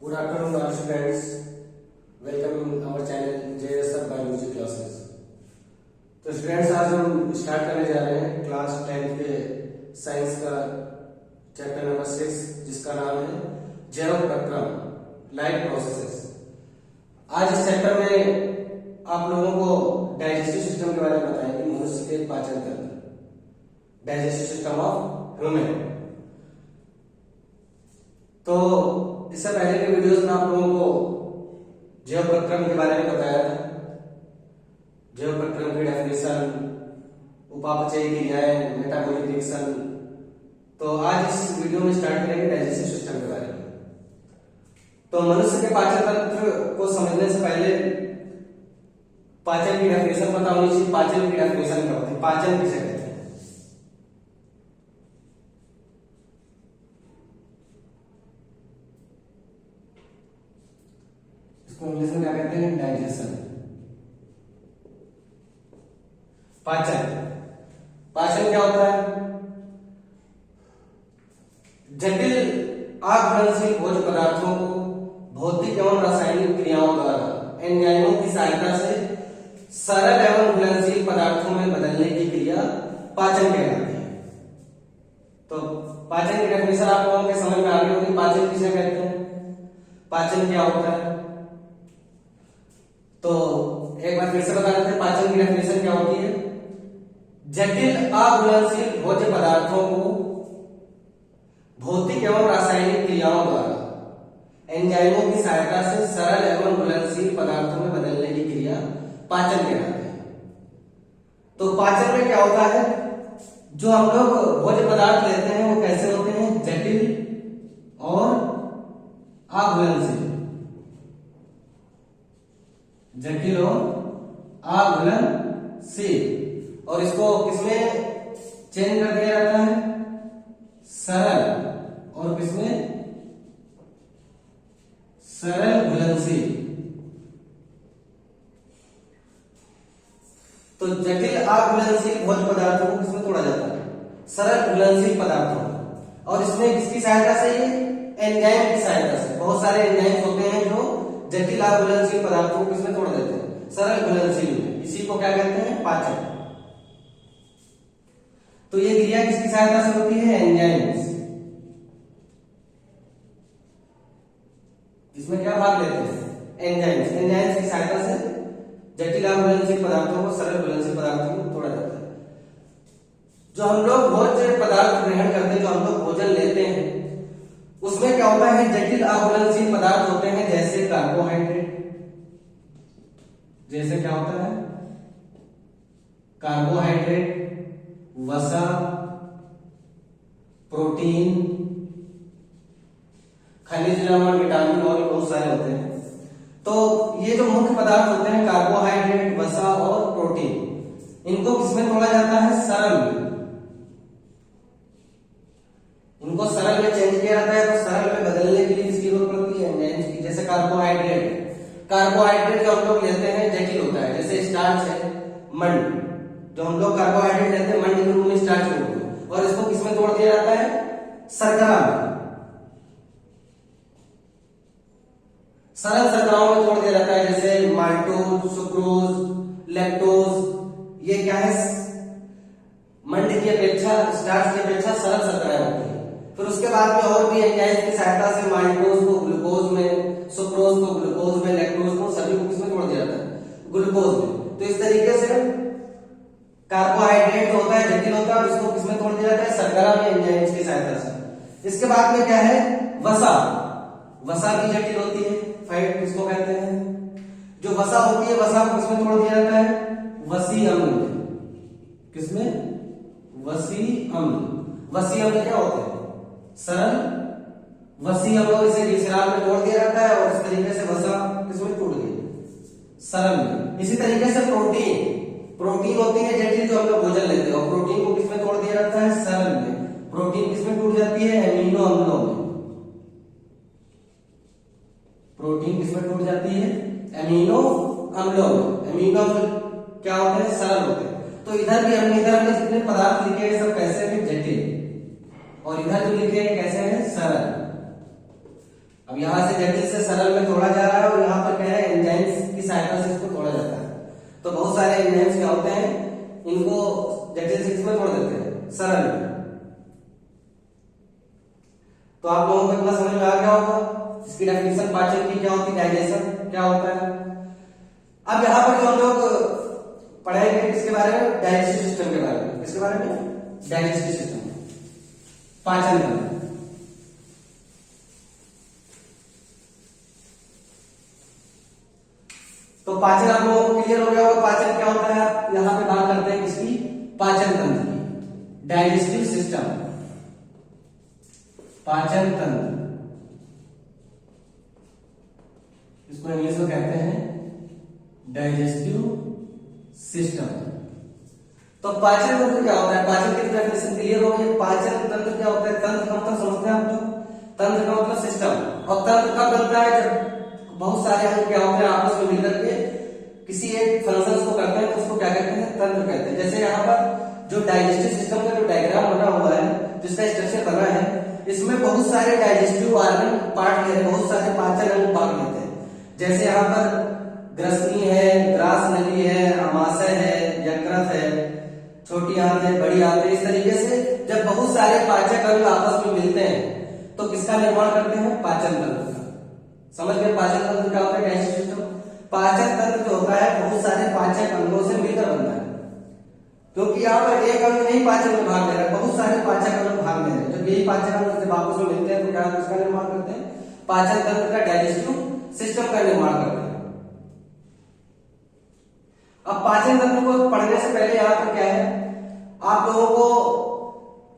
Good afternoon, our students. Welcome in our channel JSR Biology classes. तो students आज हम start करने जा रहे हैं क्लास 10th के साइंस का चैप्टर नंबर 6 जिसका नाम है जैव प्रक्रम लाइफ प्रोसेसेस। आज इस चैप्टर में आप लोगों को डाइजेस्टिव सिस्टम के बारे में बताएंगे, मनुष्य के पाचन तंत्र, डाइजेस्टिव सिस्टम ऑफ ह्यूमन। तो इससे पहले के वीडियोस में आप लोगों को जैव प्रक्रम के बारे में बताया था, जैव प्रक्रम की डेफिनेशन, उपापचयी क्रियाएं, मेटाबॉलिक रिएक्शन। तो आज इस वीडियो में स्टार्ट करेंगे डाइजेस्टिव सिस्टम के बारे में। तो मनुष्य के पाचन तंत्र को समझने से पहले पाचन की डेफिनेशन पता होनी चाहिए। पाचन की डेफिनेशन क्या होती है, पाचन किसे कहते हैं? इंग्लिश में क्या कहते हैं? डाइजेशन। पाचन, पाचन क्या होता है? जटिल आघूर्णनशील भोज्य पदार्थों को भौतिक एवं रासायनिक क्रियाओं द्वारा एंजाइमों की सहायता से सरल एवं घुलनशील पदार्थों में बदलने की क्रिया पाचन कहलाती है। तो पाचन की डेफिनेशन आप लोगों के समझ में आ गई होगी। पाचन किसे कहते हैं, पाचन क्या होता है? तो एक बार फिर से बता देते हैं पाचन की डेफिनेशन क्या होती है। जटिल अघुलनशील भोज्य पदार्थों को भौतिक एवं रासायनिक क्रियाओं द्वारा एंजाइमों की सहायता से सरल एवं घुलनशील पदार्थों में बदलने की क्रिया पाचन कहलाती है। तो पाचन में क्या होता है, जो हम लोग भोज्य पदार्थ लेते हैं वो कैसे होते हैं? जटिल और अघुलनशील, जटिल और अघुलनशील। और इसको किसमें चेंज कर दिया जाता है? सरल और किसमें? सरल घुलनशील। तो जटिल अघुलनशील भोज्य पदार्थों को किसमें तोड़ा जाता है? सरल घुलनशील पदार्थों। और इसमें किसकी सहायता से? ये एंजाइम की सहायता से। बहुत सारे एंजाइम होते हैं जो जटिल अघुलनशील पदार्थों को किसमें तोड़ देते हैं? सरल घुलनशील में। इसी को क्या कहते हैं? पाचन। तो ये क्रिया किसकी सहायता से होती है? एंजाइम्स। इसमें क्या भाग लेते हैं? एंजाइम्स। एंजाइम्स की सहायता से जटिल अघुलनशील पदार्थों को सरल घुलनशील पदार्थों में तोड़ा जाता है। जो हम लोग भोज्य पदार्थ ग्रहण करते हैं, जो हम लोग भोजन लेते हैं, उसमें क्या होता है? जटिल अघुलनशील पदार्थ होते हैं, जैसे कार्बोहाइड्रेट। जैसे क्या होता है? कार्बोहाइड्रेट, वसा, प्रोटीन, खनिज लवण, विटामिन और बहुत सारे होते हैं। तो ये जो मुख्य पदार्थ होते हैं कार्बोहाइड्रेट, वसा और प्रोटीन, इनको किसमें तोड़ा जाता है? सरल में। इनको सरल में चेंज किया जाता है। तो सरल में बदलने के लिए किसकी जरूरत पड़ती है? एंजाइम्स की। जैसे कार्बोहाइड्रेट, कार्बोहाइड्रेट जो हम लोग लेते हैं जटिल होता है, जैसे स्टार्च है, मंड। जो हम लोग कार्बोहाइड्रेट लेते हैं मंड के रूप में, स्टार्च के रूप में, और इसको किसमें तोड़ दिया जाता है? शर्करा में। सरल शर्कराओं में तोड़ दिया जाता है, जैसे माल्टोज, सुक्रोज, लैक्टोज। ये क्या है? मंड की अपेक्षा, स्टार्च की अपेक्षा सरल शर्कराएं होती है। फिर उसके बाद में और भी एंजाइम की सहायता से माल्टोज को ग्लूकोज में, सुक्रोज को ग्लूकोज में, लैक्टोज को सभी को किसमें तोड़ दिया जाता है? ग्लूकोज में। तो इस तरीके से कार्बोहाइड्रेट होता है जटिल होता है, और इसको किसमें तोड़ दिया जाता है? शर्करा में, एंजाइम्स की सहायता से। इसके बाद में क्या है? वसा। वसा भी जटिल होती है, फैट किसको कहते हैं? जो वसा होती है, वसा को किसमें तोड़ दिया जाता है? वसी अम्ल। किसमें? वसी अम्ल। वसी अम्ल क्या होते हैं? सरल वसी अम्ल। इसे ग्लिसरॉल में तोड़ दिया जाता है, और इस तरीके से वसा किसमें टूट गई? सरल में। इसी तरीके से प्रोटीन, प्रोटीन होती है जटिल जो हम लोग भोजन लेते हैं, और प्रोटीन को किसमें तोड़ दिया जाता है? सरल में। प्रोटीन किसमें टूट जाती है? एमिनो अम्लों में। प्रोटीन किसमें टूट जाती है? एमिनो अम्लों में। एमिनो अम्ल क्या होते हैं? सरल होते हैं। तो इधर भी हमने जितने पदार्थ लिखे हैं सब कैसे हैं? जटिल। और इधर जो लिखे हैं कैसे हैं? सरल। अब यहां से जटिल से तो आप लोगों को इतना समझ में आ गया होगा इसकी डेफिनेशन पाचन की क्या होती है, डाइजेशन क्या होता है। अब यहाँ पर जो हम लोग पढ़ाएंगे किसके बारे में, डाइजेस्टिव सिस्टम के बारे में। किसके बारे में, डाइजेस्टिव सिस्टम, पाचन तंत्र। तो पाचन आप लोगों को क्लियर हो गया होगा, पाचन क्या होता है। आप यहां पे बात करते हैं किसकी, पाचन तंत्र की, डाइजेस्टिव सिस्टम, पाचन तंत्र, इसको इंग्लिश में कहते हैं डाइजेस्टिव सिस्टम। तो पाचन तंत्र क्या होता है, पाचन की डेफिनेशन क्लियर हो गई। पाचन तंत्र क्या होता है, तंत्र का मतलब समझते हैं आप लोग, तंत्र का मतलब सिस्टम। और तंत्र कब बनता है, जब बहुत सारे अंग क्या होते हैं आपस में मिलकर के किसी एक फंक्शन को करते हैं, तो उसको क्या कहते हैं, तंत्र कहते हैं। जैसे यहाँ पर जो डाइजेस्टिव सिस्टम का जो डायग्राम बना हुआ है, जिसका स्ट्रक्चर बना है, इसमें बहुत सारे डाइजेस्टिव ऑर्गन पार्ट लेते हैं, बहुत सारे पाचन अंग भाग लेते हैं। जैसे यहाँ पर ग्रसनी है, ग्रास नली है, अमाशय है, यकृत है, छोटी आंत है, बड़ी आंत है। इस तरीके से जब बहुत सारे पाचक अंग आपस में मिलते हैं तो किसका निर्माण करते हैं, पाचन तंत्र का। समझ गए, पाचन तंत्र क्या होता है, डाइजेस्टिव सिस्टम। पाचन तंत्र जो होता है बहुत सारे पाचक अंगों से मिलकर बनता है, क्योंकि यहाँ पर एक अंग नहीं पाचन में भाग ले रहा है, बहुत सारे पाचक अंग भाग ले रहे हैं। जब यही पाचक अंग जब आपस में मिलते हैं तो क्या किसका निर्माण करते हैं, पाचन तंत्र का, डाइजेस्टिव सिस्टम का निर्माण करते हैं। अब पाचन तंत्र को पढ़ने से पहले यहाँ पर क्या है, आप लोगों को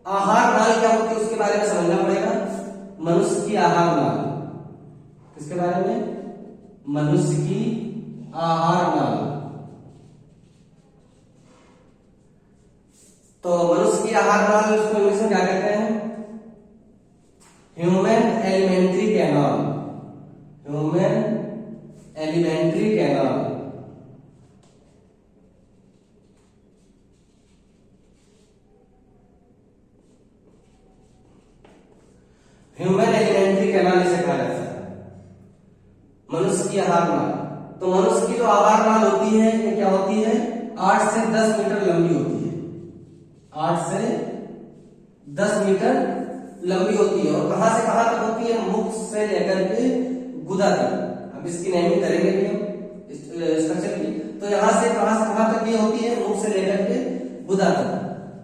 आहार नाल क्या होती है उसके बारे में समझना पड़ेगा। मनुष्य की आहार नाल, किसके बारे में, मनुष्य की आहार नाल। तो मनुष्य की आहार नाल उसको इंग्लिश में क्या कहते हैं, human alimentary canal, human alimentary canal. Human alimentary canal इसे कहा जाता है, मनुष्य की आहार नाल। तो मनुष्य की जो आहार नाल होती है ये क्या होती है, 8 से 10 मीटर लंबी होती है, 8 से 10 मीटर लंबी होती है। और कहां से कहां तक होती है, मुख से लेकर के गुदा तक। अब इसकी नेमिंग करेंगे भी हम स्ट्रक्चर की। तो यहां से कहां तक ये होती है, मुख से लेकर के गुदा तक।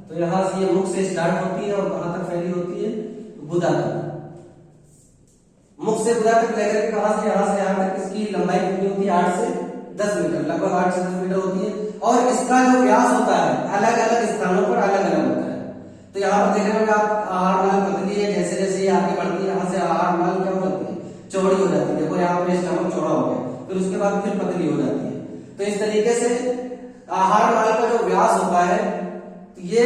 तो यहां से ये मुख से स्टार्ट होती है और कहां तक फैली होती है, गुदा तक। मुख से गुदा तक लेकर के कहां से यहां तक इसकी लंबाई कितनी होती है, 8 से 10 मीटर, लगभग 8 से 10 मीटर होती है। और इसका जो व्यास होता है अलग अलग स्थानों पर अलग अलग होता है। तो यहाँ पर देख रहे होंगे आप, आहार नाल पतली है, जैसे जैसे ये आगे बढ़ती है यहाँ से आहार नाल क्या हो जाती है, चौड़ी हो जाती है। देखो यहाँ पे स्टमक चौड़ा हो गया, फिर उसके बाद फिर पतली हो जाती है। तो इस तरीके से आहार नाल का जो व्यास होता है ये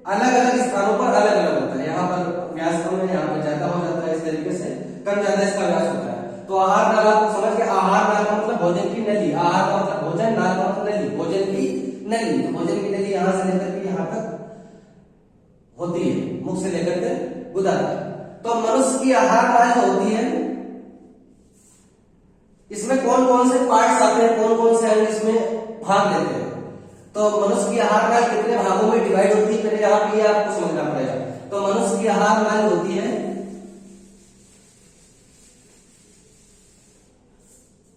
अलग अलग स्थानों पर अलग अलग होता है। यहाँ पर व्यास कम है, यहाँ पर ज्यादा हो जाता है, इस तरीके से कम ज्यादा इसका व्यास होता है। तो आहार नाल आपको समझ गया, आहार नाल का मतलब भोजन की नली, आहार का मतलब भोजन, नाल का मतलब नली, भोजन की नली। तो भोजन की नली यहां से लेकर के यहाँ तक होती है, मुख से लेकर के गुदा तक। तो मनुष्य की आहार नाल जो होती है इसमें कौन कौन से पार्ट्स आते हैं, कौन कौन से अंग इसमें भाग लेते हैं। तो मनुष्य की आहार नाल कितने भागों में डिवाइड होती है, पहले यहाँ पे आपको समझना पड़ेगा। तो मनुष्य की आहार नाल होती है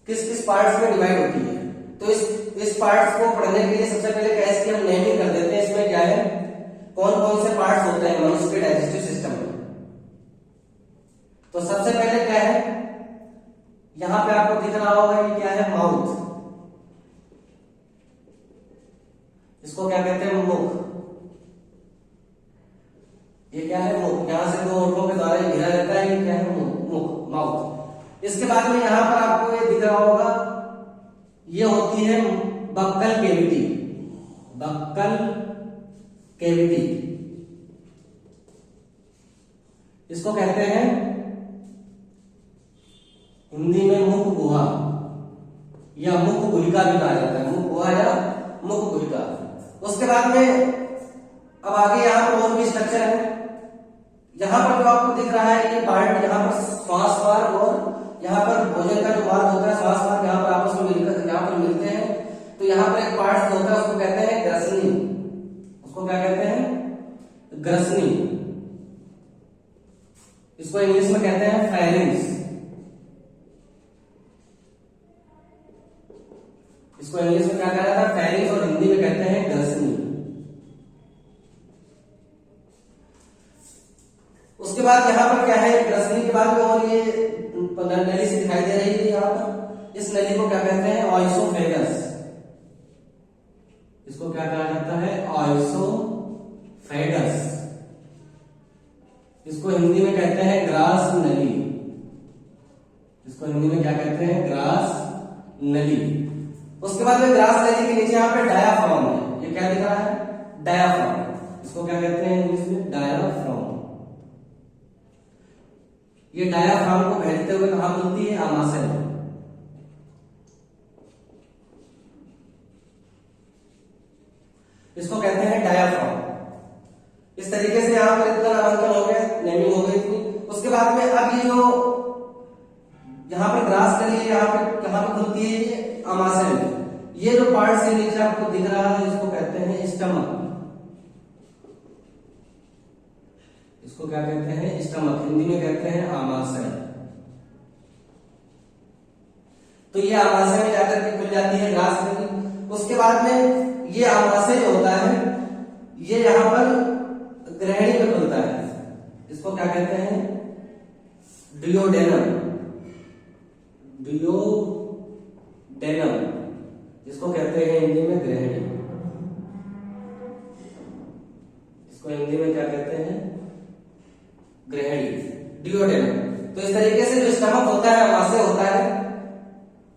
किस किस पार्ट्स में डिवाइड होती है। तो इस पार्ट्स को पढ़ने के लिए सबसे पहले कैसे कि हम नेमिंग कर देते हैं। इसमें क्या है, कौन कौन से पार्ट्स होते हैं मनुष्य के डाइजेस्टिव सिस्टम में। तो सबसे पहले क्या है, यहां पे आपको दिख रहा होगा ये क्या है, माउथ, इसको क्या कहते हैं, मुख। ये क्या है, मुख, यहां से दो होठों के द्वारा घिरा रहता है, ये क्या है, मुख, माउथ। इसके बाद में यहां पर आपको ये दिख रहा होगा, ये होती है बक्कल कैविटी, बक्कल कैविटी, इसको कहते हैं हिंदी में मुख गुहा या मुख गुहिका भी कहा जाता है, मुख गुहा या मुख गुहिका। उसके बाद में अब आगे यहाँ पर और भी स्ट्रक्चर है। यहाँ पर जो आपको दिख रहा है ये पार्ट, यहाँ पर श्वास द्वार और यहाँ पर भोजन का जो मार्ग होता है, श्वास द्वार यहाँ पर आपस में मिलकर यहाँ पर मिलते हैं। तो यहाँ पर एक पार्ट होता है उसको कहते हैं ग्रसनी, उसको क्या कहते हैं, ग्रसनी। इसको इंग्लिश में कहते हैं फेरिंग्स। इसको इंग्लिश में क्या कहा जाता है? फेरिंग्स, और हिंदी में कहते हैं ग्रसनी। उसके बाद यहाँ पर क्या है, ग्रसनी के बाद में और ये नली से दिखाई दे रही है यहाँ पर, इस नली को क्या कहते हैं? ऑइसोफेगस। इसको क्या कहा जाता है? ऑइसोफेगस। इसको हिंदी में कहते हैं ग्रास नली। इसको हिंदी में क्या कहते हैं? ग्रास नली। उसके बाद में ग्रास नली के नीचे यहाँ पे डायाफ्राम है। ये क्या दिख रहा है? डायाफ्राम। इसको क्या कहते हैं इंग्लिश में? डायाफ्राम। ये डायाफ्राम को भेजते हुए कहां मिलती है? आमाशय में। इसको कहते हैं डायाफ्राम। इस तरीके से यहां पर इतना नामांकन हो गया, नेमिंग हो गई थी। उसके बाद में अब ये जो यहां पर ग्रास नली यहाँ पे कहां पर खुलती है? आमाशय में। ये जो पार्ट से नीचे आपको दिख रहा है इसको कहते हैं स्टमक। इसको क्या कहते हैं? स्टमक। हिंदी में कहते हैं आमाशय। तो ये आमाशय में जाकर के खुल जाती है ग्रास नली। उसके बाद में ये आमाशय जो होता है ये यहां पर ग्रहणी में खुलता है। इसको क्या कहते हैं? डियोडेनम। डियोडेनम इसको कहते हैं हिंदी में ग्रहणी। इसको हिंदी में क्या कहते हैं? ग्रहणी, डियोडेनम। तो इस तरीके से जो स्टमक होता है, आमाशय होता है,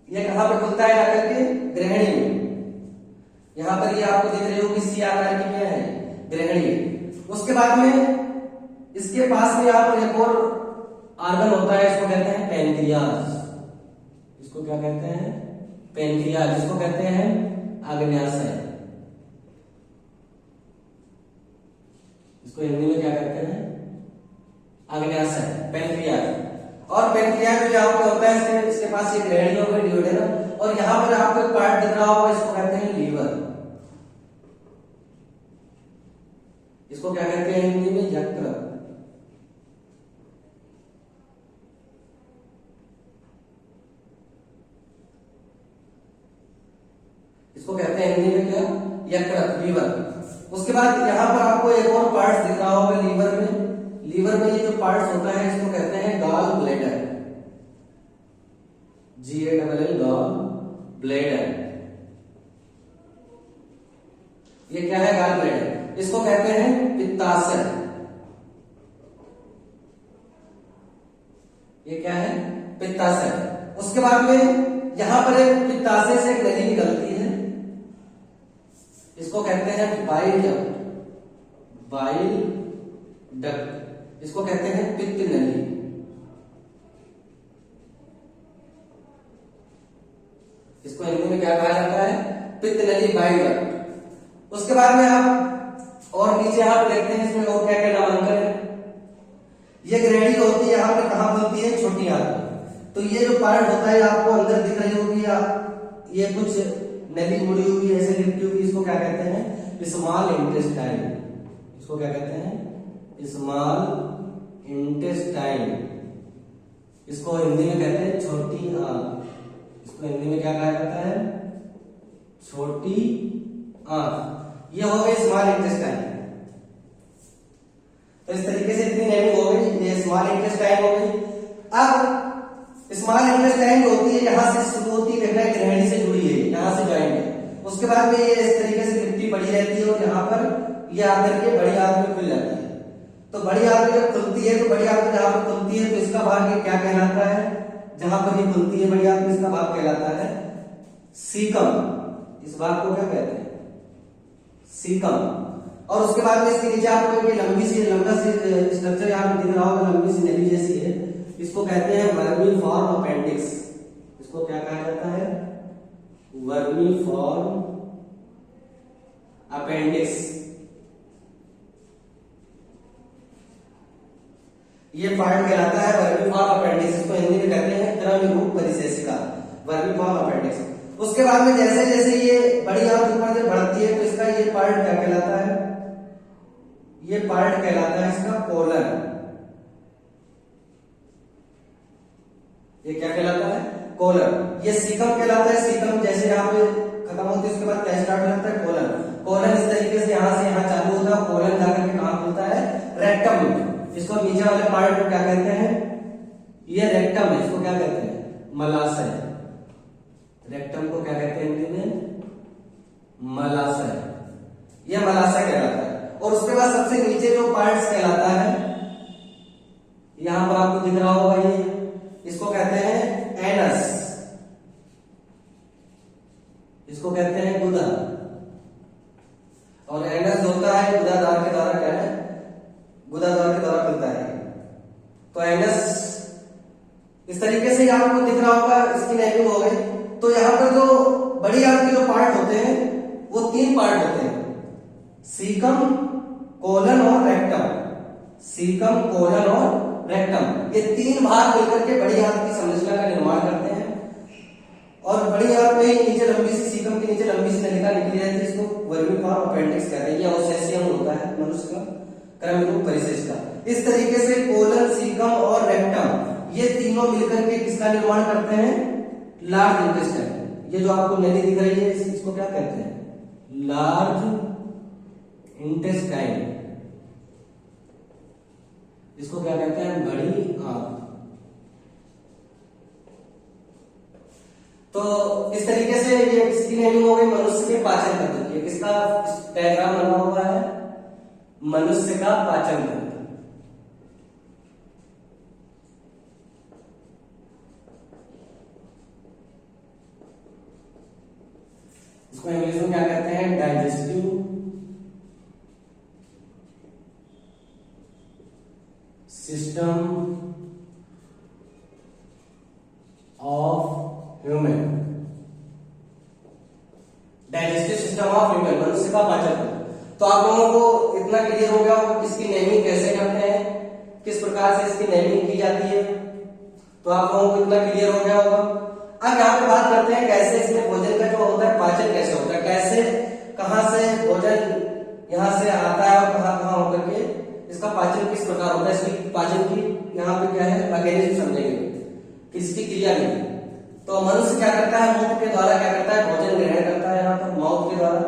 ये कहां पे खुलता है? जाकर के ग्रहणी में। यहां पर ये आपको दिख रही होगी सी आकार की, क्या है? ग्रहणी। उसके बाद में इसके पास में यहाँ पर एक और ऑर्गन होता है, इसको कहते हैं पेनक्रियाज। इसको क्या कहते हैं? पेनक्रियाज। इसको कहते हैं आग्नेयाशय। इसको हिंदी में क्या कहते हैं? आग्नेयाशय, पेनक्रियाज। और पेनक्रियाज जो यहाँ पे होता है इसके पास ये ग्रहणी होगा, डियोडेनम, और यहाँ पर आपको एक पार्ट दिख रहा होगा, इसको कहते हैं लीवर। इसको क्या कहते हैं हिंदी में? यकृत। इसको कहते हैं हिंदी में क्या? यकृत, लीवर। उसके बाद यहां पर आपको एक और पार्ट दिख रहा होगा लीवर में। लीवर में ये जो पार्ट होता है इसको कहते हैं gall bladder. GALL, gall bladder. ये क्या है? Gall bladder. इसको कहते हैं पित्ताशय। ये क्या है? पित्ताशय। उसके बाद में यहां पर एक पित्ताशय से एक नली निकलती है, इसको कहते हैं बाइल डक्ट। Bile duct. इसको कहते हैं पित्त नली। इसको हिंदी में क्या कहा जाता है? पित्त नली, बाइल डक्ट। उसके बाद में आप और नीचे आप देखते हैं इसमें और क्या क्या नामांकन है। ये ग्रहणी होती है, यहाँ पे कहां खुलती है? छोटी आंत में। तो ये जो पार्ट होता है आपको अंदर दिख रही होगी, या ये कुछ नली मुड़ी हुई ऐसे लिपटी हुई, इसको क्या कहते हैं? Small intestine. इसको क्या कहते हैं? Small intestine. इसको हिंदी में कहते हैं छोटी आंत। इसको हिंदी में क्या कहा जाता है? छोटी आंत। ये हो गई स्मॉल इंटेस्टाइन। तो इस तरीके से इतनी नेमिंग हो गई। ये स्मॉल इंटेस्टाइन हो गई। अब स्मॉल इंटेस्टाइन जो होती है यहां से शुरू होती है, देखना ग्रहणी से जुड़ी है, यहां से ज्वाइंट है। उसके बाद में ये इस तरीके से लिपटी पड़ी रहती है और यहाँ पर ये आकर के बड़ी आंत में खुल जाती है। तो बड़ी आंत में जब खुलती है तो बड़ी आंत में जहां पर खुलती है तो इसका भाग ये क्या कहलाता है? जहां पर ये खुलती है बड़ी आंत में, इसका भाग कहलाता है सीकम। इस भाग को क्या कहते हैं? सीकम। और उसके बाद में इसके नीचे आपको ये लंबा सी स्ट्रक्चर यहाँ पे दिख रहा होगा, लंबी सी नली जैसी है, इसको कहते हैं वर्मीफॉर्म अपेंडिक्स। इसको क्या कहा जाता है? Vermiform appendix. ये पार्ट कहलाता है वर्मीफॉर्म अपेंडिक्स। इसको हिंदी में कहते हैं क्रमरूप परिशेषिका, वर्मीफॉर्म अपेंडिक्स। उसके बाद में जैसे जैसे ये बड़ी आंत ऊपर से बढ़ती है तो इसका ये पार्ट क्या कहलाता है? ये पार्ट कहलाता है इसका कोलन। ये क्या कहलाता है? कोलन। ये सीकम कहलाता है। सीकम जैसे यहाँ पे खत्म होती है उसके बाद क्या स्टार्ट हो जाता है? कोलन। कोलन इस तरीके से यहाँ से यहाँ चालू होता है, कोलन जाकर के कहाँ खुलता है? रेक्टम में। इसको नीचे वाले पार्ट को क्या कहते हैं? ये रेक्टम है, इसको क्या कहते हैं? मलाशय। रेक्टम को क्या कहते हैं हिंदी में? मलाशय। ये मलाशय कहलाता है। और उसके बाद सबसे नीचे जो पार्ट्स कहलाता है, यहां पर आपको दिख रहा होगा, ये इसको कहते हैं एनस। इसको कहते हैं गुदा। और एनस होता है गुदाद्वार के द्वारा क्या है? गुदाद्वार के द्वारा खुलता है। तो एनस इस तरीके से आपको दिख रहा होगा, इसकी नेमिंग हो गई। तो यहां पर जो बड़ी आंत के जो पार्ट होते हैं वो 3 पार्ट होते हैं, सीकम, कोलन और रेक्टम। सीकम, कोलन और रेक्टम, ये 3 भाग मिलकर के बड़ी आंत की संरचना का निर्माण करते हैं। और बड़ी आंत में नीचे लंबी सी, सीकम के नीचे लंबी सी नलिका निकली जाती है, इसको वर्मिफॉर्म अपेंडिक्स कहते हैं। यह ओसेसियम होता है मनुष्य का क्रम रूप परिशिष्ट का। इस तरीके से कोलन, सीकम और रेक्टम ये तीनों मिलकर के किसका निर्माण करते हैं? Large intestine. ये जो आपको नली दिख रही है इसको क्या कहते हैं? Large intestine. इसको क्या कहते हैं? बड़ी आंत। तो इस तरीके से ये किसकी नेमिंग हो गई? मनुष्य के पाचन तंत्र की। किसका डायग्राम बना हुआ है? मनुष्य का पाचन तंत्र। इसको इंग्लिश में क्या कहते हैं? Digestive system of human. Digestive system of human, मनुष्य का पाचन तंत्र। तो आप लोगों को इतना क्लियर हो गया होगा इसकी नेमिंग कैसे करते हैं, किस प्रकार से इसकी नेमिंग की जाती है। तो आप लोगों को इतना क्लियर हो गया होगा। अब यहाँ पे बात करते हैं कैसे इसमें भोजन का जो होता है पाचन कैसे होता है, कैसे कहां से भोजन यहां से आता है और कहां कहां होकर के इसका पाचन किस प्रकार होता है। इसकी पाचन की यहाँ पे क्या है मैकेनिज्म समझेंगे, किसकी क्रिया नहीं। तो मनुष्य क्या करता है? मुख के द्वारा क्या करता है? भोजन ग्रहण करता है। यहाँ पर माउथ के द्वारा,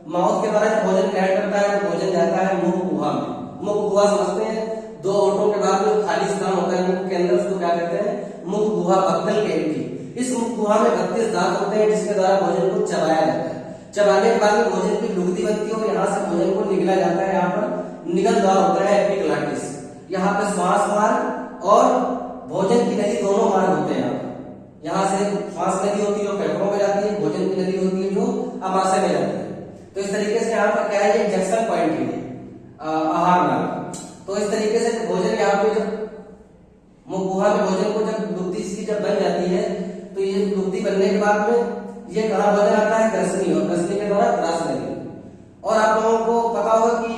माउथ के द्वारा जब भोजन ग्रहण करता है तो भोजन जाता है मुख गुहा में। मुख गुहा समझते हैं, 2 ओठों के बाद जो खाली स्थान होता है मुख के अंदर, उसको क्या कहते हैं? मुख गुहा, बक्कल कैविटी। इस मुख गुहा में 32 दांत होते हैं जिसके द्वारा भोजन को चबाया जाता है। चबाने के बाद में भोजन की लुगदी बनती है और यहाँ से भोजन को निगला जाता है। यहाँ पर निगल द्वार होता है एपिग्लॉटिस। यहाँ पे श्वास मार्ग और भोजन की नली दोनों मार्ग होते हैं। यहाँ से श्वास नली होती है जो फेफड़ों में जाती है, भोजन की नली होती है जो अमाशय में जाती है। तो इस तरीके से यहाँ पर क्या है? ये जंक्शन पॉइंट है आहार नाल। तो इस तरीके से भोजन यहाँ पे जब मुख गुहा में भोजन को जब लुगदी इसकी जब बन जाती है तो ये लुगदी बनने के बाद में ये कहाँ भोजन आता है? ग्रसनी, और ग्रसनी के द्वारा ग्रास नली। और आप लोगों को पता होगा कि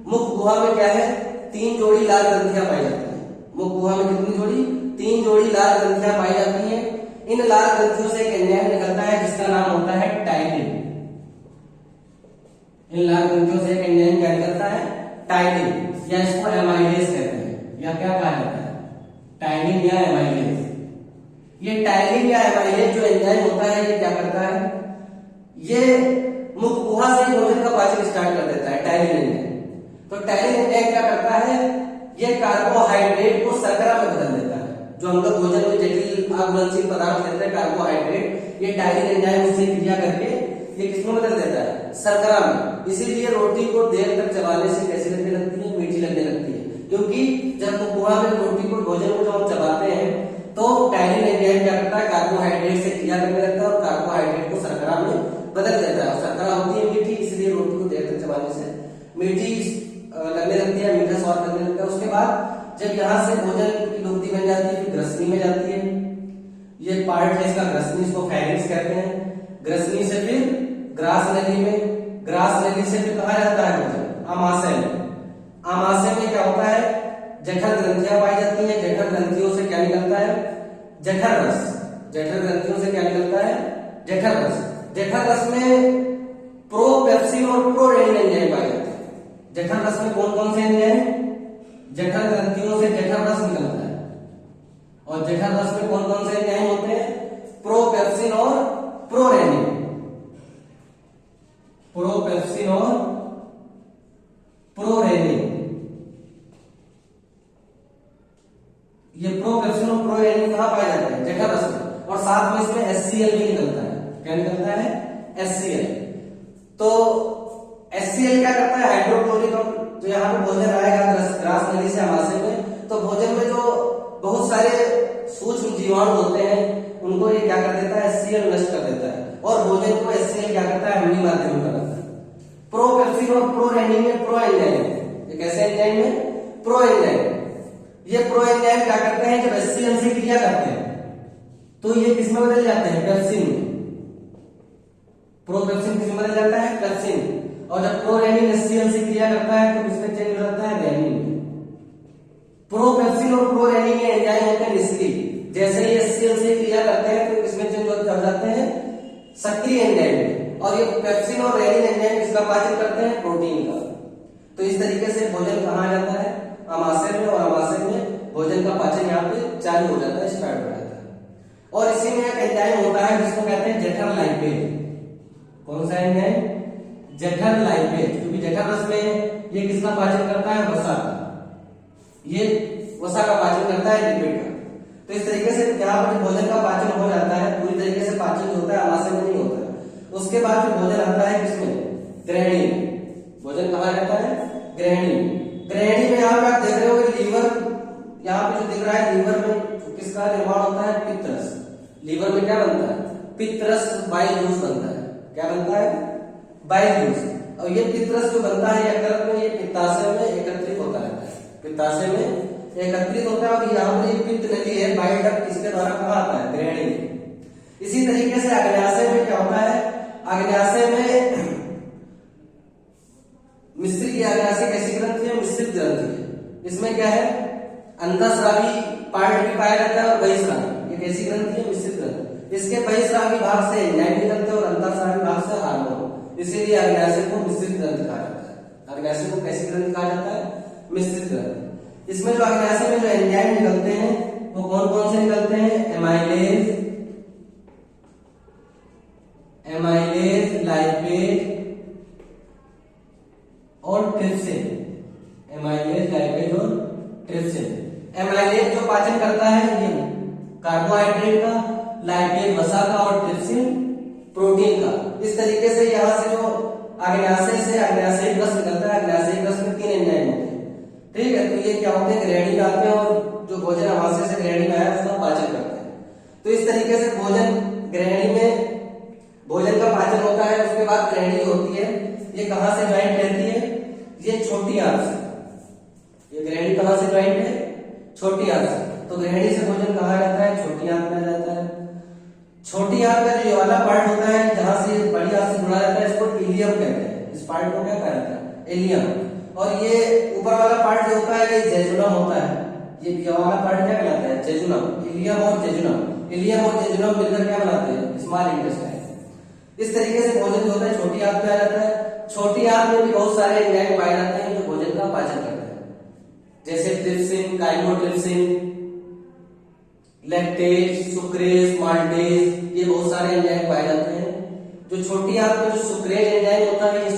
मुख गुहा में क्या है? 3 जोड़ी लाल ग्रंथियां पाई जाती है। मुख गुहा में कितनी जोड़ी? 3 जोड़ी लाल ग्रंथियां पाई जाती हैं। इन लाल ग्रंथियों से एक एंजाइम निकलता है जिसका नाम होता है टाइलिन। इन लाल ग्रंथियों से एक एंजाइम क्या निकलता है? टाइलिन, या इसको एमाइलेज कहते हैं, या क्या कहा जाता है? टाइलिन या एमाइलेज। ये टाइलिन या एमाइलेज जो एंजाइम होता है ये क्या करता है? ये मुख गुहा से भोजन का पाचन स्टार्ट कर देता है, टाइलिन एंजाइम। तो टाइलिन एंजाइम क्या करता है? ये कार्बोहाइड्रेट को शर्करा में बदल देता है। जो हम लोग भोजन में जटिल अघुलनशील पदार्थ लेते हैं कार्बोहाइड्रेट, ये टाइलिन एंजाइम उससे क्रिया करके ये किसमें बदल देता है? शर्करा में। इसीलिए रोटी को देर तक चबाने से कैसी लगने लगती है? मीठी लगने लगती है। क्योंकि जब गुहा में रोटी को भोजन को जब हम चबाते हैं तो टाइलिन एंजाइम क्या करता है? कार्बोहाइड्रेट से क्रिया करने लगता है और कार्बोहाइड्रेट को शर्करा में बदल देता है। शर्करा होती है मीठी, इसलिए रोटी को देर तक चबाने से मीठी लगने लगती है, मीठा स्वाद लगने लगता है। उसके बाद जब यहाँ से भोजन की लुगदी बन जाती है फिर ग्रसनी में जाती है। ये पार्ट है इसका ग्रसनी, इसको फेरिंक्स कहते हैं। ग्रसनी से फिर ग्रास नली में, ग्रास नली से फिर कहा जाता है भोजन? अमाशय में। अमाशय में क्या होता है? जठर ग्रंथियां पाई जाती हैं। जठर ग्रंथियों से क्या निकलता है? जठर रस। जठर ग्रंथियों से क्या निकलता है? जठर रस। जठर रस में प्रोपेप्सिन और प्रोरेनिन एंजाइम पाए जाते हैं। जठर रस में कौन कौन से एंजाइम? जठर ग्रंथियों से जठर रस निकलता है और जठर जठर रस में कौन कौन से एंजाइम होते हैं? प्रोपेप्सिन और प्रोरेनिन। प्रोपेप्सिन और प्रोरेनिन, ये प्रोपेप्सिन और प्रोरेनिन कहां पाए जाते हैं? जठर रस में। और साथ में इसमें HCl भी निकलता है। क्या निकलता है? HCl। तो HCl क्या करता है? हाइड्रोक्लोरिक। तो यहाँ पे भोजन आएगा ग्रास नली से आमाशय में, तो भोजन में जो बहुत सारे सूक्ष्म जीवाणु होते हैं उनको ये क्या कर देता है? HCl नष्ट कर देता है, और भोजन को HCl क्या करता है? अम्लीय माध्यम में बनाता है। प्रोपेप्सिन और प्रोरेनिन में प्रो एंजाइम है। ये कैसे एंजाइम है? Pro enzyme. ये प्रो एंजाइम क्या करते हैं? जब HCl से क्रिया करते हैं तो ये किसमें बदल जाते हैं? पेप्सिन में। प्रोपेप्सिन किसमें बदल जाता है? पेप्सिन। और जब प्रोरेनिन HCl से क्रिया करता है तो किसमें चेंज हो जाता है? रेनिन में। प्रोपेप्सिन और प्रोरेनिन के एंजाइम होते हैं निष्क्रिय। जैसे ही HCl से क्रिया करते हैं तो किसमें चेंज हो जाते हैं? सक्रिय एंजाइम में। और ये पेप्सिन और रेनिन एंजाइम किसका पाचन करते हैं? प्रोटीन का। तो इस तरीके से भोजन कहाँ जाता है? आमाशय में, और आमाशय में भोजन का पाचन यहाँ पे चालू हो जाता है, स्टार्ट हो जाता है। और इसी में एक एंजाइम होता है जिसको कहते हैं जठर लाइपेज। कौन सा एंजाइम? जठर लाइपेज। क्योंकि जठर रस में ये किसका पाचन करता है? वसा का। ये वसा का पाचन करता है, लिपिड का। तो इस तरीके से यहाँ पर भोजन का पाचन हो जाता है, पूरी तरीके से पाचन होता है, आमाशय में नहीं होता है। उसके बाद फिर भोजन आता है किसमें? ग्रहणी। भोजन कहा जाता है? ग्रहणी। ग्रहणी में यहाँ पे आप देख रहे हो कि लीवर, यहाँ पे जो दिख रहा है लीवर में किसका निर्माण होता है? पित्तरस। लीवर में क्या बनता है? पित्तरस बाइल जूस बनता है। क्या बनता है? Bile juice. और ये पित्तरस जो बनता है यकृत में, ये पित्ताशय में एकत्रित होता रहता है। पित्ताशय में एकत्रित होता है, और यहाँ पर ये पित्त नली है, बाइल डक्ट, इसके द्वारा कहाँ आता है? ग्रहणी में। इसी तरीके से अग्न्याशय में क्या होता है? अग्न्याशय में मिश्रित, अग्न्याशय कैसी ग्रंथि है? मिश्रित ग्रंथि है। इसमें क्या है? अंतःस्रावी पार्ट भी पाया जाता है और बहिःस्रावी। ये कैसी ग्रंथि है? मिश्रित ग्रंथि। इसके बहिःस्रावी भाग से एंजाइम निकलते हैं और अंतःस्रावी भाग से हार्मोन। इसीलिए अग्न्याशय को मिश्रित ग्रंथि कहा जाता है। अग्न्याशय को कैसी ग्रंथि कहा जाता है? मिश्रित ग्रंथि। इसमें जो अग्न्याशय में जो एंजाइम निकलते हैं वो कौन कौन से निकलते हैं? एमाइलेज, लाइपेज और ट्रिप्सिन। एमाइलेज, लाइपेज और ट्रिप्सिन। एमाइलेज जो पाचन करता है ये कार्बोहाइड्रेट का, लाइपेज वसा का, और ट्रिप्सिन प्रोटीन का। इस तरीके से यहाँ से जो अग्न्याशय से अग्न्याशयिक रस निकलता है, अग्न्याशयिक रस में 3 एंजाइम होते हैं। ठीक है, तो ये क्या होते हैं? ग्रहणी में आते हैं, और जो भोजन आमाशय से ग्रहणी में आया उसका पाचन करते हैं। तो इस तरीके से भोजन ग्रहणी में भोजन का पाचन होता है। उसके बाद ग्रहणी होती है, ये कहां से ज्वाइंट रहती है? ये छोटी आंत से। ये ग्रहणी कहां से ज्वाइंट है? छोटी आंत से। तो ग्रहणी से भोजन कहा जाता है? छोटी आंत में जाता है। छोटी आंत का जो वाला पार्ट होता है जहां से बड़ी आंत से जुड़ा रहता है, इसको इलियम कहते हैं। इस पार्ट को क्या कहा जाता है? इलियम। और ये ऊपर वाला पार्ट जो होता है ये जेजुनम होता है। ये वाला पार्ट क्या कहलाता है? जेजुनम। इलियम और जेजुनम, इलियम और जेजुनम मिलकर क्या बनाते हैं? Small intestine. इस तरीके से भोजन जो होता है छोटी आंत में आ जाता है। छोटी आंत में भी बहुत सारे एंजाइम पाए जाते हैं जो भोजन का पाचन करते हैं, जैसे trypsin, chymotrypsin, lactase, sucrase, maltase, ये बहुत सारे एंजाइम पाए जाते हैं। जो छोटी आंत में जो सुक्रेज एंजाइम होता है, ये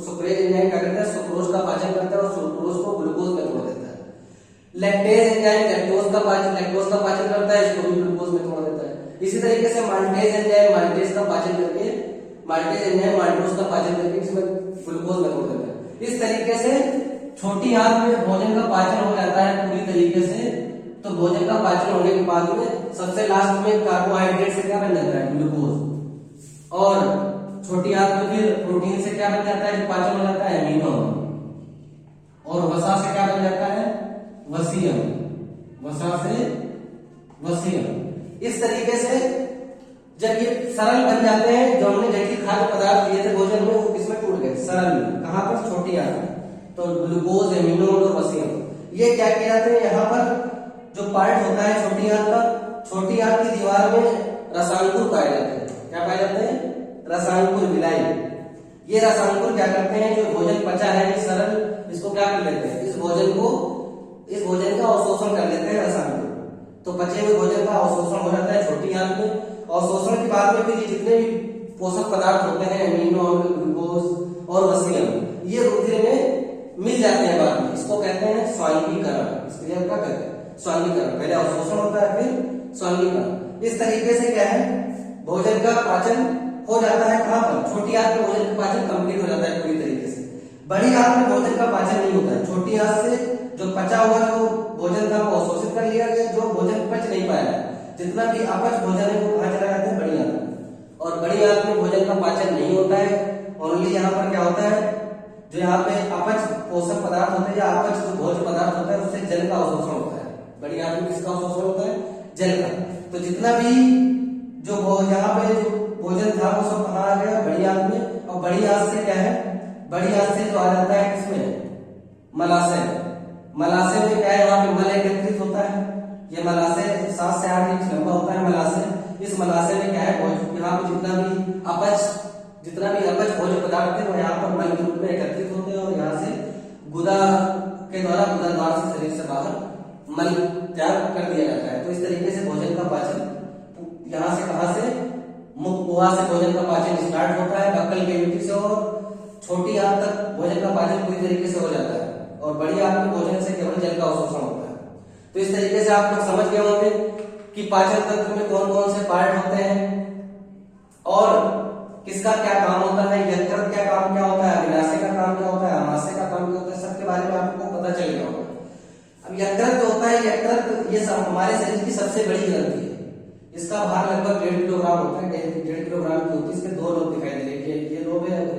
सुक्रेज एंजाइम क्या करता है? सुक्रोज का पाचन करता है और सुक्रोज को ग्लूकोज में तोड़ देता है। लैक्टेज एंजाइम लैक्टोज का पाचन करता है, इसको भी ग्लूकोज में तोड़ देता है। इसी तरीके से माल्टेज एंजाइम माल्टेज का पाचन करके माल्टोज का पाचन करके इसमें ग्लूकोज में तोड़ देता है। इस तरीके से छोटी आंत में भोजन का पाचन हो जाता है पूरी तरीके से। तो भोजन का पाचन होने के बाद में सबसे लास्ट में कार्बोहाइड्रेट से क्या बन जाता है? ग्लूकोज। और छोटी आंत में फिर प्रोटीन से क्या बन जाता है? पाचन हो जाता है एमिनो। और वसा से क्या बन जाता है? वसीयम। वसा से वसीयम। इस तरीके से जब ये सरल बन जाते हैं, जो हमने जटिल खाद्य पदार्थ लिए थे भोजन में, वो किसमें टूट गए? सरल में। कहां पर? छोटी आंत में। तो ग्लूकोज, एमिनो और वसीयम, ये क्या किया जाते हैं? यहाँ पर जो पार्ट होता है छोटी आंत का, छोटी आंत की दीवार में रसांकुर पाए जाते हैं। क्या पाए जाते हैं? रसांकुर, विलाई। ये रसांकुर क्या करते हैं? जो भोजन पचा है ये सरल, इसको क्या कर लेते हैं? इस भोजन का अवशोषण कर लेते हैं रसांकुर। तो पचे हुए भोजन का अवशोषण हो जाता है छोटी आंत में, और शोषण के बाद में फिर ये जितने भी पोषक पदार्थ होते हैं एमिनो अम्ल, ग्लूकोज और वसीयम, ये रुधिर में मिल जाते हैं बाद में। इसको कहते हैं स्वांगीकरण। इस क्रिया को क्या कहते हैं? स्वांगीकरण। पहले अवशोषण होता है फिर स्वांगीकरण। इस तरीके से क्या है, भोजन का पाचन हो जाता है कहां पर? छोटी आंत में भोजन का पाचन कंप्लीट हो जाता है पूरी तरीके से। बड़ी आंत में भोजन का पाचन नहीं होता है। छोटी आंत से जो पचा हुआ जो भोजन था वो अवशोषित कर लिया गया, जो भोजन पच नहीं पाया, जितना भी अपच भोजन है वो कहां चला जाता है? बड़ी आंत में। और बड़ी आंत में भोजन का पाचन नहीं होता है। ओनली यहाँ पर क्या होता है, जो यहाँ पे अपच पोषक पदार्थ होते हैं या अपच जो भोज्य पदार्थ होता है उससे जल का अवशोषण होता है। बड़ी आंत में किसका अवशोषण होता है? जल का। तो जितना भी जो यहाँ पे जो भोजन था वो सब कहाँ आ गया? बड़ी आंत में। और बड़ी आंत से क्या है, बड़ी आंत से जो आ जाता है किसमें? मलाशय। मलाशय में क्या है, यहाँ पे मल एकत्रित होता है। ये मलाशय 7 से 8 इंच लंबा होता है मलाशय। इस मलाशय में क्या है, यहाँ पे जितना भी अपच भोज्य पदार्थ थे वो यहाँ पर मल के रूप में एकत्रित होते हैं, और यहाँ से गुदा के द्वारा गुदा द्वार से शरीर से बाहर मल त्याग कर दिया जाता है। तो इस तरीके से भोजन का पाचन यहाँ से कहां से? मुख गुहा से भोजन का पाचन स्टार्ट होता है, बक्कल कैविटी से, और छोटी आंत तक भोजन का पाचन पूरी तरीके से हो जाता है। और बड़ी आंत में भोजन से केवल जल का अवशोषण होता है। तो इस तरीके से आप लोग समझ गए होंगे कि पाचन तंत्र में कौन कौन से पार्ट होते हैं और किसका क्या काम होता है, यकृत क्या काम क्या होता है, अग्नाशय का काम क्या होता है, आमाशय का काम क्या होता है, सबके बारे में आपको पता चल गया होगा। अब यकृत जो होता है, यकृत ये हमारे शरीर की सबसे बड़ी ग्रंथि है। इसका भार लगभग 1.5 किलोग्राम होता है। 1.5 किलोग्राम की होती है। इसके 2 लोब दिखाई दे रहे हैं, ये लोब है और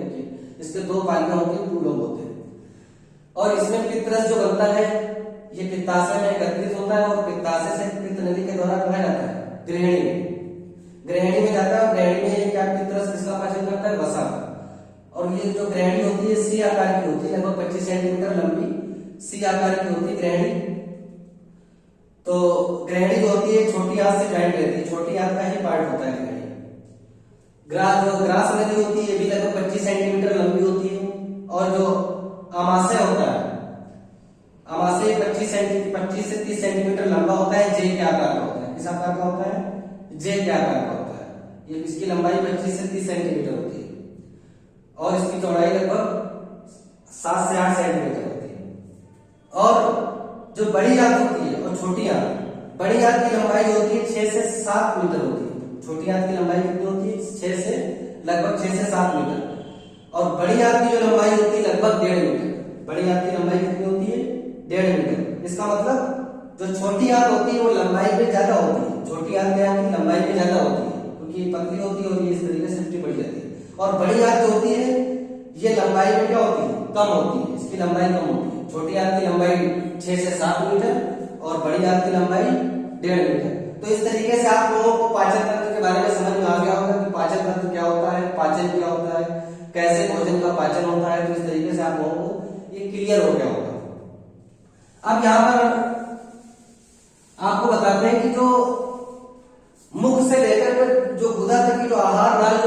इसके 2 पालियां होती है, 2 लोब होते हैं। और इसमें पित्तरस जो बनता है ये पित्ताशय में एकत्रित होता है, और पित्ताशय से पित्त नली के द्वारा कहा जाता है गृहिणी में। गृहिणी में जाता है। गृहिणी में क्या पित्तरस किसका पाचन करता है? वसा। और ये जो गृहिणी होती है सी आकार की होती है, लगभग 25 सेंटीमीटर लंबी सी आकार की होती है गृहिणी। तो गृहिणी जो होती है छोटी आंत से ज्वाइंट रहती है, छोटी आंत का ही पार्ट होता है गृहिणी। ग्रास नली होती है, ये भी लगभग 25 सेंटीमीटर लंबी होती है। और जो आमाशय होता है, आमाशय 25 से 30 सेंटीमीटर लंबा होता है, जे के आकार का होता है। किस आकार का होता है? जे के आकार का होता है। ये इसकी लंबाई 25 से 30 सेंटीमीटर होती है, और इसकी चौड़ाई लगभग 7 से 8 सेंटीमीटर होती है। और जो बड़ी आंत होती है और छोटी आंत, बड़ी आंत की लंबाई होती है 6 से 7 मीटर होती है। छोटी आंत की लंबाई कितनी होती है? 6 से 7 मीटर। और बड़ी आंत की जो लंबाई होती है लगभग 1.5 मीटर। बड़ी आंत की लंबाई कितनी होती है? 1.5 मीटर। इसका मतलब जो छोटी आंत होती है वो लंबाई में ज्यादा होती है। छोटी आंत की लंबाई में ज्यादा होती है क्योंकि पतली होती है और ये इस तरीके से उल्टी बढ़ जाती है। और बड़ी आंत जो होती है ये लंबाई में क्या होती है? कम होती है। इसकी लंबाई कम होती है। छोटी आंत की लंबाई 6 से 7 मीटर और बड़ी आंत की लंबाई 1.5 मीटर। तो इस तरीके से आप लोगों को पाचन तंत्र के बारे में समझ में आ गया होगा कि पाचन तंत्र क्या होता है, पाचन क्या होता है, कैसे भोजन का पाचन होता है। तो इस तरीके से आप लोगों को ये क्लियर हो गया होगा। अब यहाँ पर आपको बताते हैं कि जो मुख से लेकर जो गुदा तक की जो आहार नाल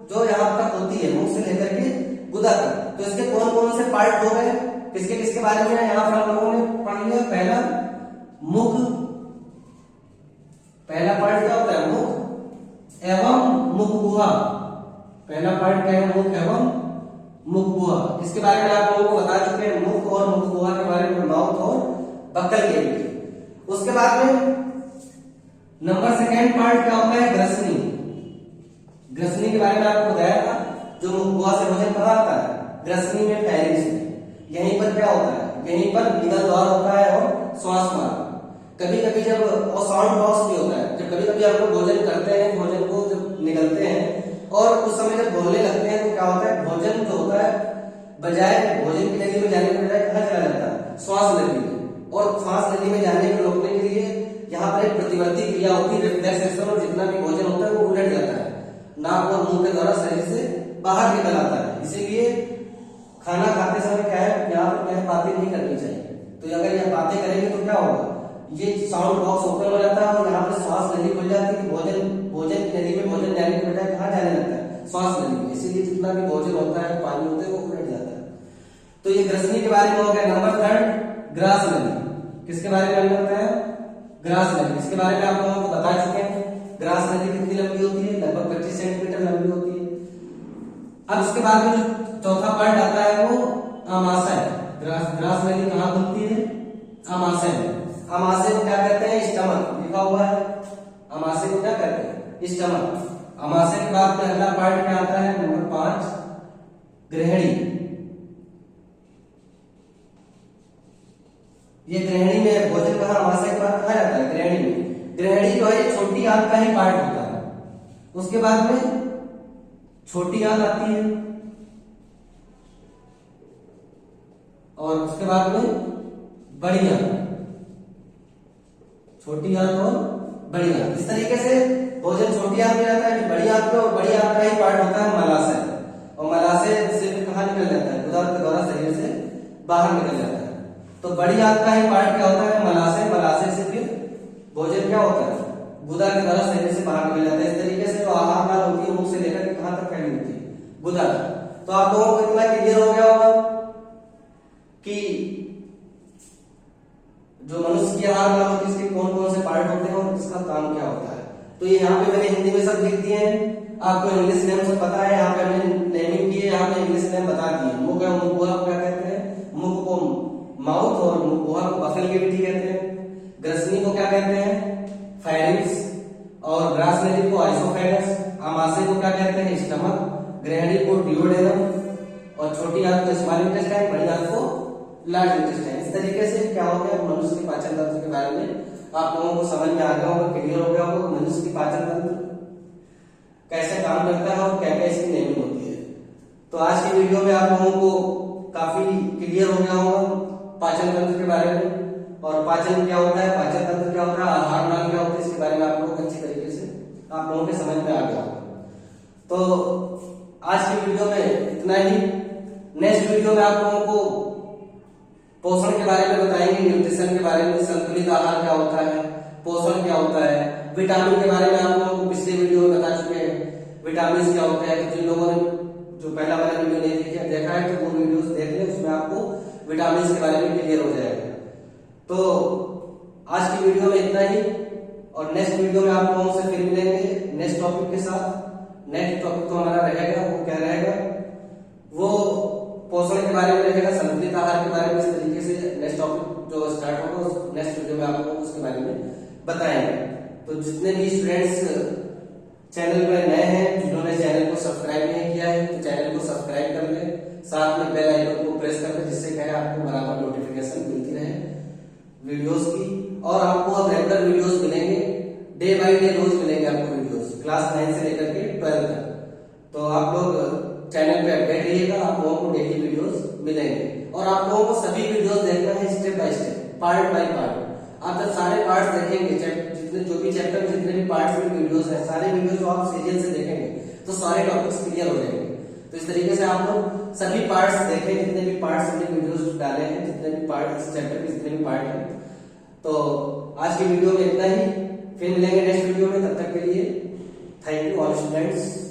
जो यहाँ तक होती है, मुख से लेकर के गुदा तक, तो इसके कौन कौन से पार्ट हो गए, किसके किसके बारे में यहाँ पर हम लोगों ने पढ़ लिया। पहला मुख, पहला पार्ट क्या होता है? मुख एवं मुख गुहा। पहला पार्ट क्या है? मुख एवं मुख गुहा। इसके बारे में आप लोगों को बता चुके हैं, मुख और मुख गुहा के बारे में, माउथ और बक्कल कैविटी। उसके बाद में नंबर सेकेंड पार्ट क्या होता है? ग्रसनी। ग्रसनी के बारे में आपको बताया था, जो मुख गुहा से भोजन कहाँ आता है? ग्रसनी में, फेरिंक्स में। यहीं पर क्या होता है? यहीं पर निगल द्वार होता है और श्वास मार्ग। कभी कभी जब, और साउंड बॉक्स भी होता है, जब कभी कभी आप लोग भोजन करते हैं, भोजन को जब निगलते हैं और उस समय जब बोलने लगते हैं तो क्या होता है? भोजन जो होता है बजाय भोजन की नली में जाने के बजाय कहाँ चला जाता है? श्वास नली में। और श्वास नली में जाने को रोकने के लिए यहाँ पर एक प्रतिवर्ती क्रिया होती है, रिफ्लेक्सेशन, और जितना भी भोजन होता है वो उलट जाता है, नाक और मुंह के द्वारा शरीर से बाहर निकल आता है। इसीलिए खाना खाते समय क्या है, यहाँ पर क्या है, बातें नहीं करनी चाहिए। तो अगर यह बातें करेंगे तो क्या होगा? ये साउंड बॉक्स ओपन हो जाता है और यहाँ पे श्वास नली खुल जाती है। भोजन की नली में भोजन जाने के बजाय कहाँ जाने लगता है? श्वास नली में। इसीलिए जितना भी भोजन होता है, पानी होता है, वो उलट जाता है। तो ये ग्रसनी के बारे में हो गया। नंबर थर्ड, ग्रास नली। किसके बारे में हमने बताया? ग्रास नदी, इसके बारे में आप लोगों को बता चुके हैं। ग्रास नदी कितनी लंबी होती है? लगभग 25 सेंटीमीटर लंबी होती है। अब इसके बाद में जो चौथा पार्ट आता है वो अमाशय। ग्रास नदी कहाँ खुलती है? अमाशय में। अमाशय को क्या कहते हैं? स्टमक, लिखा हुआ है। अमाशय को क्या कहते हैं? स्टमक। अमाशय के बाद में अगला पार्ट क्या आता है? नंबर 5, ग्रहणी। ये ग्रहणी में भोजन कहाँ? अमाशय के बाद कहा जाता है? ग्रहणी में। ग्रहणी जो है छोटी आंत का ही पार्ट होता है। उसके बाद में छोटी आंत आती है और उसके बाद में बड़ी आंत, छोटी आंत और बड़ी आंत। इस तरीके से भोजन छोटी आंत में जाता है, बड़ी आंत में, और बड़ी आंत का ही पार्ट होता है मलाशय। और मलाशय से कहाँ निकल जाता है? गुदा के द्वारा शरीर से बाहर निकल जाता है। तो बड़ी आंत का ही पार्ट क्या होता है? मलाशय। मलाशय से फिर भोजन क्या होता है? गुदा के द्वारा शरीर से बाहर निकल जाता है। इस तरीके से जो आहार नाल होती है मुंह से लेकर के कहां तक फैली होती है? गुदा तक। तो आप लोगों को इतना क्लियर हो गया होगा कि जो मनुष्य की आहार नाल होती है इसके कौन कौन से पार्ट होते हैं और इसका काम क्या होता है। तो ये यहाँ पे मैंने हिंदी में सब लिख दिए हैं। आपको इंग्लिश नेम सब पता है, यहाँ पे हमने नेमिंग की है, यहाँ पे इंग्लिश नेम बता दिए। मुख को क्या कहते हैं? मुख को माउथ, और मुखोहा को बफेल कैविटी कहते हैं। ग्रसनी को क्या कहते हैं? फायरिंग्स। और ग्रास नदी को आइसोफेगस। अमाशय को क्या कहते हैं? स्टमक। ग्रहणी को डिओडेनम, और छोटी आंत को स्मॉल इंटेस्टाइन, बड़ी आंत को लार्ज इंटेस्टाइन। इस तरीके से क्या हो गया? मनुष्य के पाचन तंत्र के बारे में आप लोगों को समझ में आ गया होगा, क्लियर हो गया होगा। मनुष्य की पाचन तंत्र कैसे काम करता है और क्या क्या इसकी नेमिंग होती है। तो आज की वीडियो में आप लोगों को काफी क्लियर हो गया होगा पाचन तंत्र के बारे में, और पाचन क्या होता है, पाचन तंत्र क्या होता है, आहार नाल क्या होता है, इसके बारे में आप लोगों को अच्छी तरीके से आप लोगों के समझ में आ गया होगा। तो आज की वीडियो में इतना ही। नेक्स्ट वीडियो में आप लोगों को पोषण के बारे में बताएंगे, न्यूट्रिशन के बारे में, संतुलित आहार क्या होता है, पोषण क्या होता है, विटामिन के बारे में आप लोगों को पिछले वीडियो में बता चुके हैं विटामिन क्या होता है। तो जिन लोगों ने जो पहला वाला वीडियो नहीं देखा है तो वो वीडियो देख ले, उसमें आपको विटामिन के बारे में क्लियर हो जाएगा। तो आज की वीडियो में इतना ही, और नेक्स्ट वीडियो में आप लोगों से फिर मिलेंगे नेक्स्ट टॉपिक के साथ। नेक्स्ट टॉपिक तो हमारा रहेगा, वो क्या रहेगा? वो पोषण के बारे में रहेगा, संतुलित आहार के बारे में। इस तरीके से नेक्स्ट टॉपिक जो स्टार्ट होगा नेक्स्ट वीडियो में आप लोगों को उसके बारे में बताएंगे। तो जितने भी स्टूडेंट्स चैनल पर नए हैं, जिन्होंने चैनल को सब्सक्राइब नहीं किया है तो चैनल को सब्सक्राइब कर ले, साथ में बेल आइकन को प्रेस कर ले, जिससे क्या है आपको बराबर नोटिफिकेशन मिलती रहे वीडियोस की। और आपको अब रेगुलर वीडियोस मिलेंगे, डे बाय डे रोज मिलेंगे आपको वीडियोस, क्लास 9 से लेकर के 12 तक। तो आप लोग चैनल पे अपडेट रहिएगा, आप लोगों को डेली वीडियोस मिलेंगे। और आप लोगों को सभी वीडियोस देखना है step by step, part by part. आप जब सारे पार्ट्स देखेंगे, जितने जो भी चैप्टर में जितने भी पार्ट्स में वीडियोस हैं, सारे वीडियोस जो आप सीरियल से देखेंगे तो सारे टॉपिक्स क्लियर हो जाएंगे। तो इस तरीके से आप लोग सभी पार्ट्स देखें, जितने भी पार्ट्स हमने वीडियोस डाले हैं, जितने भी पार्ट इस चैप्टर के जितने भी पार्ट हैं। तो आज की वीडियो में इतना ही, फिर मिलेंगे नेक्स्ट वीडियो में। तब तक के लिए थैंक यू ऑल स्टूडेंट्स।